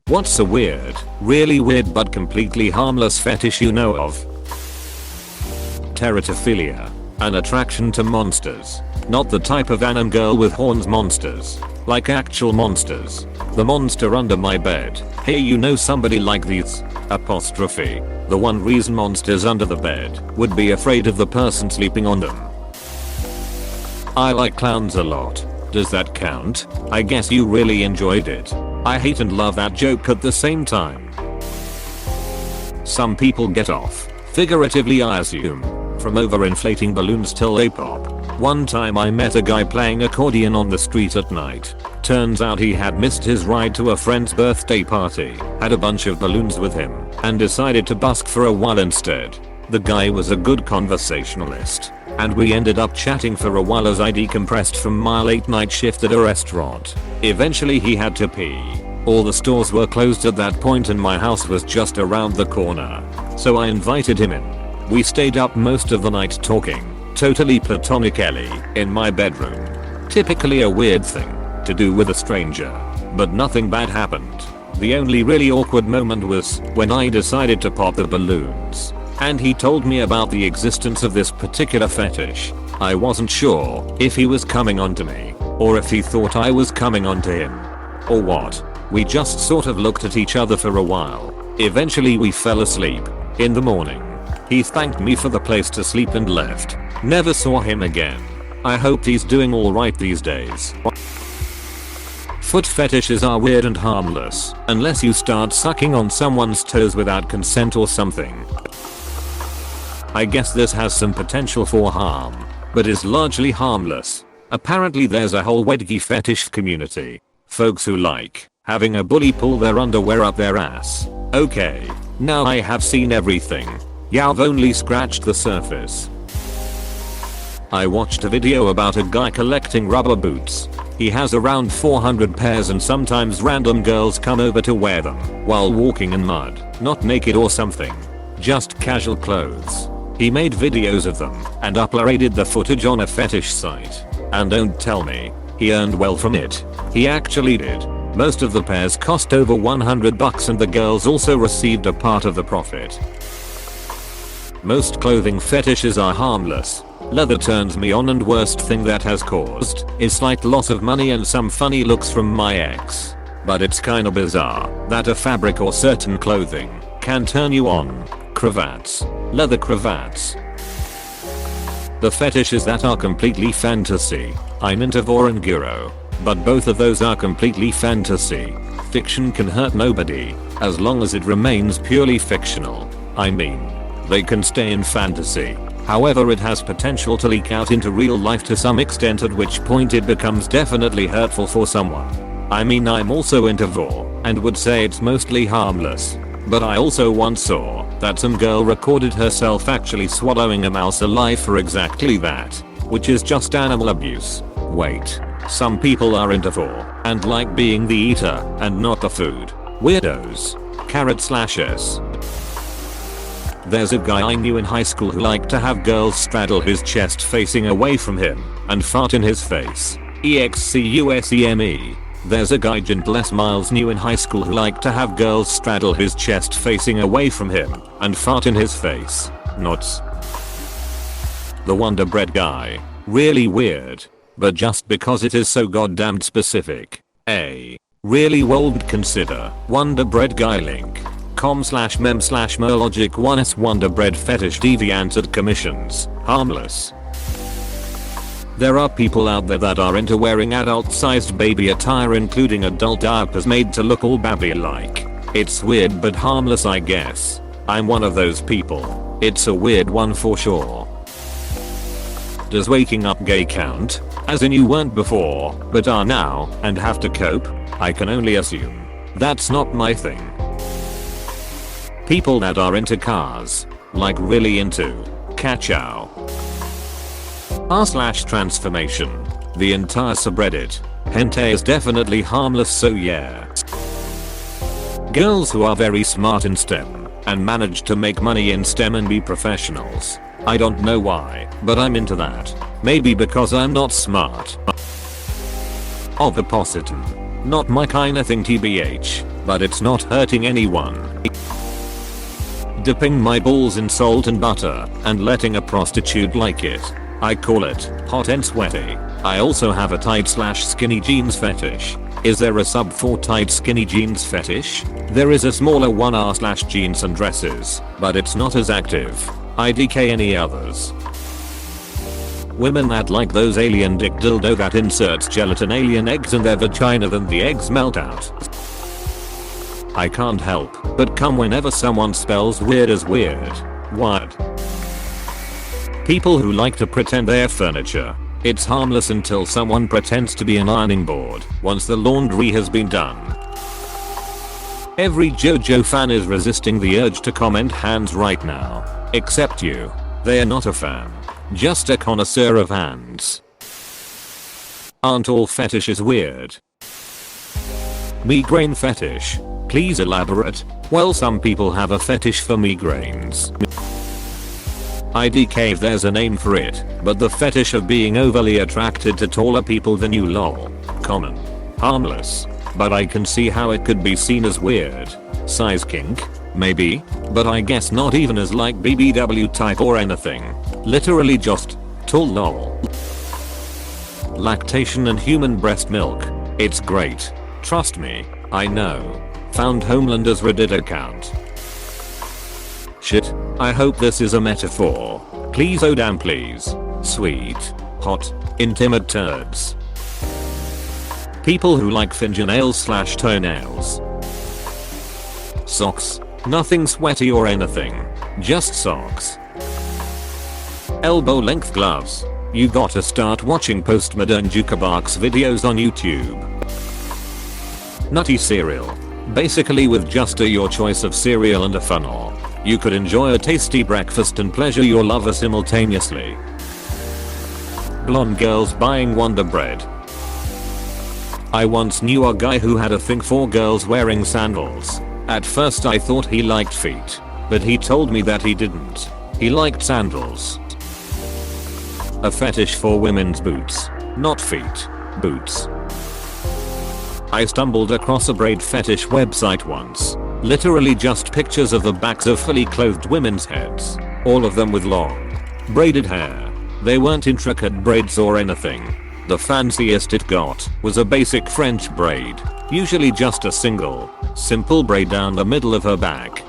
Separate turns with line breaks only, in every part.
What's a weird, really weird but completely harmless fetish you know of? Teratophilia. An attraction to monsters. Not the type of anime girl with horns monsters. Like actual monsters. The monster under my bed. Hey, you know somebody like these? Apostrophe. The one reason monsters under the bed would be afraid of the person sleeping on them. I like clowns a lot. Does that count? I guess you really enjoyed it. I hate and love that joke at the same time. Some people get off, figuratively I assume, from overinflating balloons till they pop. One time I met a guy playing accordion on the street at night. Turns out he had missed his ride to a friend's birthday party, had a bunch of balloons with him, and decided to busk for a while instead. The guy was a good conversationalist, and we ended up chatting for a while as I decompressed from my late night shift at a restaurant. Eventually he had to pee. All the stores were closed at that point and my house was just around the corner. So I invited him in. We stayed up most of the night talking, totally platonically, in my bedroom. Typically a weird thing to do with a stranger. But nothing bad happened. The only really awkward moment was when I decided to pop the balloons. And he told me about the existence of this particular fetish. I wasn't sure if he was coming onto me, or if he thought I was coming onto him, or what. We just sort of looked at each other for a while. Eventually we fell asleep. In the morning, he thanked me for the place to sleep and left. Never saw him again. I hope he's doing alright these days. Foot fetishes are weird and harmless, unless you start sucking on someone's toes without consent or something. I guess this has some potential for harm, but is largely harmless. Apparently there's a whole wedgie fetish community. Folks who like having a bully pull their underwear up their ass. Okay, now I have seen everything. Yeah, I've only scratched the surface. I watched a video about a guy collecting rubber boots. He has around 400 pairs and sometimes random girls come over to wear them while walking in mud, not naked or something. Just casual clothes. He made videos of them and uploaded the footage on a fetish site. And don't tell me he earned well from it. He actually did. Most of the pairs cost over $100 and the girls also received a part of the profit. Most clothing fetishes are harmless. Leather turns me on and worst thing that has caused is slight loss of money and some funny looks from my ex. But it's kinda bizarre that a fabric or certain clothing can turn you on. Cravats. Leather cravats. The fetishes that are completely fantasy. I'm into vor and gyro. But both of those are completely fantasy. Fiction can hurt nobody, as long as it remains purely fictional. I mean, they can stay in fantasy. However, it has potential to leak out into real life to some extent, at which point it becomes definitely hurtful for someone. I mean, I'm also into vor, and would say it's mostly harmless. But I also once saw that some girl recorded herself actually swallowing a mouse alive for exactly that, which is just animal abuse. Wait, some people are into vor and like being the eater and not the food. Weirdos. /s. There's a guy I knew in high school who liked to have girls straddle his chest facing away from him and fart in his face. EXCUSEME. There's a guy Gentless Miles knew in high school who liked to have girls straddle his chest facing away from him and fart in his face. Nuts. The Wonder Bread guy. Really weird. But just because it is so goddamn specific. Really would consider Wonder Bread guy link. com/mem/merlogic1s Wonder Bread fetish deviant at commissions. Harmless. There are people out there that are into wearing adult-sized baby attire, including adult diapers made to look all babby-like. It's weird but harmless, I guess. I'm one of those people. It's a weird one for sure. Does waking up gay count? As in you weren't before, but are now, and have to cope? I can only assume. That's not my thing. People that are into cars. Like really into. Kachow. r/transformation. The entire subreddit. Hentai is definitely harmless, so yeah. Girls who are very smart in STEM and manage to make money in STEM and be professionals. I don't know why, but I'm into that. Maybe because I'm not smart. Ovipositum. Not my kinda thing, tbh. but it's not hurting anyone. Dipping my balls in salt and butter and letting a prostitute like it. I call it hot and sweaty. I also have a tight/skinny jeans fetish. Is there a sub 4 tight skinny jeans fetish? There is a smaller 1R/jeans and dresses, but it's not as active. IDK any others. Women that like those alien dick dildo that inserts gelatin alien eggs in their vagina then the eggs melt out. I can't help but come whenever someone spells weird as weird. What? People who like to pretend they're furniture. It's harmless until someone pretends to be an ironing board once the laundry has been done. Every JoJo fan is resisting the urge to comment hands right now. Except you. They are not a fan. Just a connoisseur of hands. Aren't all fetishes weird? Migraine fetish. Please elaborate. Well, some people have a fetish for migraines. IDK if there's a name for it, but the fetish of being overly attracted to taller people than you lol. Common. Harmless. But I can see how it could be seen as weird. Size kink? Maybe, but I guess not even as like BBW type or anything. Literally just tall lol. Lactation and human breast milk. It's great. Trust me, I know. Found Homelander's Reddit account. Shit, I hope this is a metaphor. Please oh damn please. Sweet. Hot. Intimate turds. People who like fingernails/toenails. Socks. Nothing sweaty or anything. Just socks. Elbow length gloves. You gotta start watching postmodern jukebox videos on YouTube. Nutty cereal. Basically with just your choice of cereal and a funnel. You could enjoy a tasty breakfast and pleasure your lover simultaneously. Blonde girls buying Wonder Bread. I once knew a guy who had a thing for girls wearing sandals. At first I thought he liked feet, but he told me that he didn't. He liked sandals. A fetish for women's boots. Not feet. Boots. I stumbled across a braid fetish website once. Literally just pictures of the backs of fully clothed women's heads. All of them with long, braided hair. They weren't intricate braids or anything. The fanciest it got was a basic French braid. Usually just a simple braid down the middle of her back.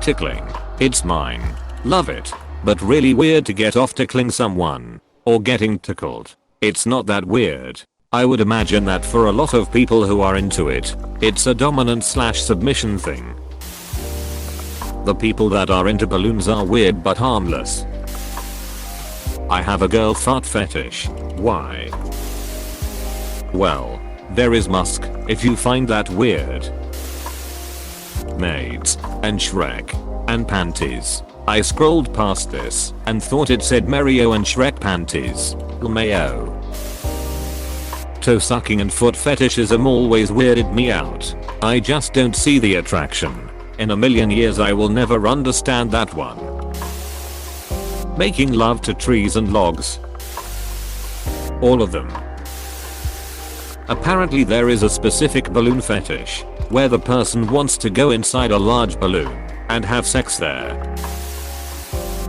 Tickling. It's mine. Love it. But really weird to get off tickling someone. Or getting tickled. It's not that weird. I would imagine that for a lot of people who are into it, it's a dominant/submission thing. The people that are into balloons are weird but harmless. I have a girl fart fetish. Why? Well, there is Musk, if you find that weird. Maids, and Shrek, and panties. I scrolled past this and thought it said Mario and Shrek panties. LMAO. Toe sucking and foot fetishes have always weirded me out. I just don't see the attraction. In a million years I will never understand that one. Making love to trees and logs. All of them. Apparently there is a specific balloon fetish, where the person wants to go inside a large balloon and have sex there.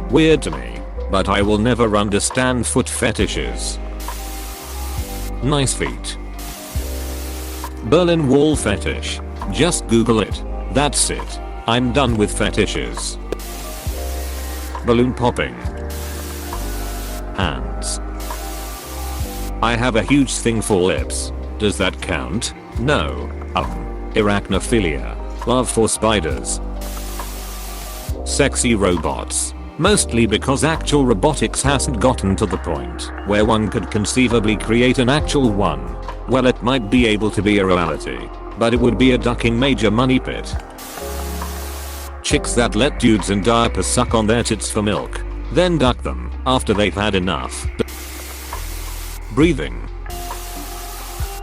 Weird to me, but I will never understand foot fetishes. Nice feet. Berlin Wall fetish. Just Google it. That's it. I'm done with fetishes. Balloon popping. Hands. I have a huge thing for lips. Does that count? No. Arachnophilia. Love for spiders. Sexy robots. Mostly because actual robotics hasn't gotten to the point where one could conceivably create an actual one. Well, it might be able to be a reality, but it would be a ducking major money pit. Chicks that let dudes in diapers suck on their tits for milk, then duck them after they've had enough. Breathing.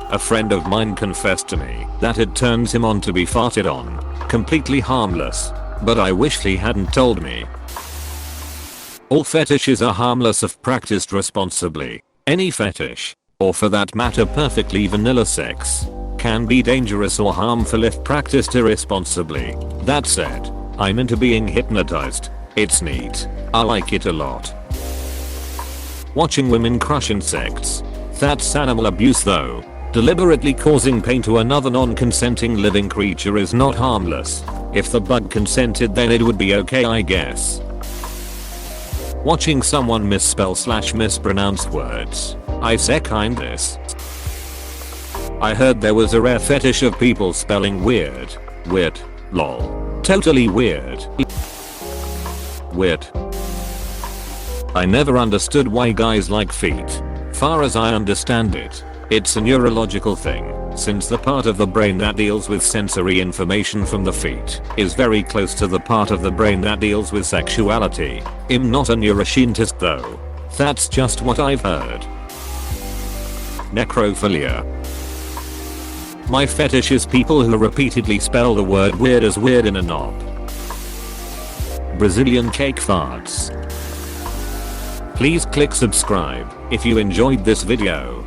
A friend of mine confessed to me that it turns him on to be farted on. Completely harmless, but I wish he hadn't told me. All fetishes are harmless if practiced responsibly. Any fetish, or for that matter perfectly vanilla sex, can be dangerous or harmful if practiced irresponsibly. That said, I'm into being hypnotized. It's neat. I like it a lot. Watching women crush insects. That's animal abuse though. Deliberately causing pain to another non-consenting living creature is not harmless. If the bug consented, then it would be okay, I guess. Watching someone misspell/mispronounce words. I second this. I heard there was a rare fetish of people spelling weird. Weird. Lol. Totally weird. Weird. I never understood why guys like feet. Far as I understand it, it's a neurological thing, since the part of the brain that deals with sensory information from the feet is very close to the part of the brain that deals with sexuality. I'm not a neuroscientist though. That's just what I've heard. Necrophilia. My fetish is people who repeatedly spell the word weird as weird in a knob. Brazilian cake farts. Please click subscribe if you enjoyed this video.